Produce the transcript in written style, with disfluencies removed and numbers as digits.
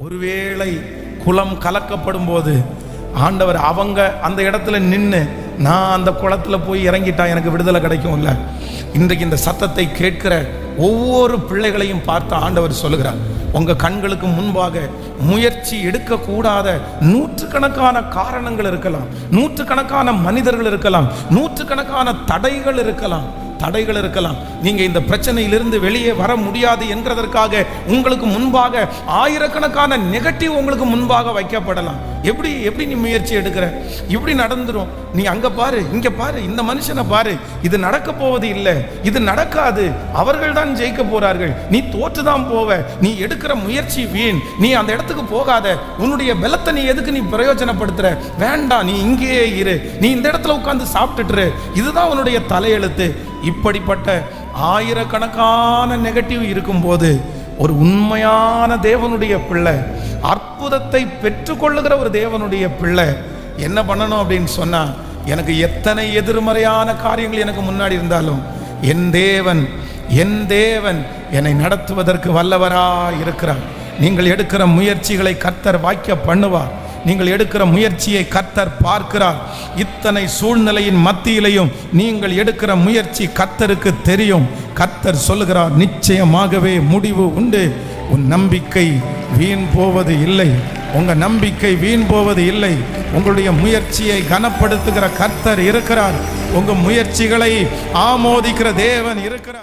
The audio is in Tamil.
ஒருவேளை குளம் கலக்கப்படும் போது ஆண்டவர் அவங்க அந்த இடத்துல நின்று நான் அந்த குளத்துல போய் இறங்கிட்டா எனக்கு விடுதலை கிடைக்கும்ல. இன்றைக்கு இந்த சத்தத்தை கேட்கிற ஒவ்வொரு பிள்ளைகளையும் பார்த்து ஆண்டவர் சொல்லுகிறார், உங்க கண்களுக்கு முன்பாக முயற்சி எடுக்கக்கூடாத நூற்றுக்கணக்கான காரணங்கள் இருக்கலாம், நூற்றுக்கணக்கான மனிதர்கள் இருக்கலாம், நூற்றுக்கணக்கான தடைகள் இருக்கலாம். நீங்க இந்த பிரச்சனையிலிருந்து வெளியே வர முடியாது என்கிறதற்காக உங்களுக்கு முன்பாக ஆயிரக்கணக்கான நெகட்டிவ் உங்களுக்கு முன்பாக வைக்கப்படலாம். எப்படி நீ முயற்சி எடுக்கிற, இப்படி நடந்துரும், நீ அங்க பாரு, இங்க பாரு, இந்த மனுஷனை பாரு, இது நடக்க போவது இல்லை, இது நடக்காது, அவர்கள் தான் ஜெயிக்க போறார்கள், நீ தோற்றுதான் போவ, நீ எடுக்கிற முயற்சி வீண், நீ அந்த இடத்துக்கு போகாத, உன்னுடைய பலத்தை நீ எதுக்கு நீ பிரயோஜனப்படுத்துற, வேண்டாம், நீ இங்கேயே இரு, நீ இந்த இடத்துல உட்கார்ந்து சாப்பிட்டுட்டு, இதுதான் உன்னுடைய தலையெழுத்து. இப்படிப்பட்ட ஆயிரக்கணக்கான நெகட்டிவ் இருக்கும்போது ஒரு உண்மையான தேவனுடைய பிள்ளை, அற்புதத்தை பெற்றுக்கொள்ளுகிற ஒரு தேவனுடைய பிள்ளை என்ன பண்ணணும் அப்படின்னு சொன்னா, எனக்கு எத்தனை எதிர்மறையான காரியங்கள் எனக்கு முன்னாடி இருந்தாலும் என் தேவன் என்னை நடத்துவதற்கு வல்லவராய் இருக்கிறார். நீங்கள் எடுக்கிற முயற்சிகளை கர்த்தர் வாய்க்க பண்ணுவார். நீங்கள் எடுக்கிற முயற்சியை கர்த்தர் பார்க்கிறார். இத்தனை சூழ்நிலையின் மத்தியிலையும் நீங்கள் எடுக்கிற முயற்சி கர்த்தருக்கு தெரியும். கர்த்தர் சொல்லுகிறார், நிச்சயமாகவே முடிவு உண்டு. உன் நம்பிக்கை வீண் போவது இல்லை, உங்க நம்பிக்கை வீண் போவது இல்லை. உங்களுடைய முயற்சியை கனப்படுத்துகிற கர்த்தர் இருக்கிறார். உங்க முயற்சிகளை ஆமோதிக்கிற தேவன் இருக்கிறார்.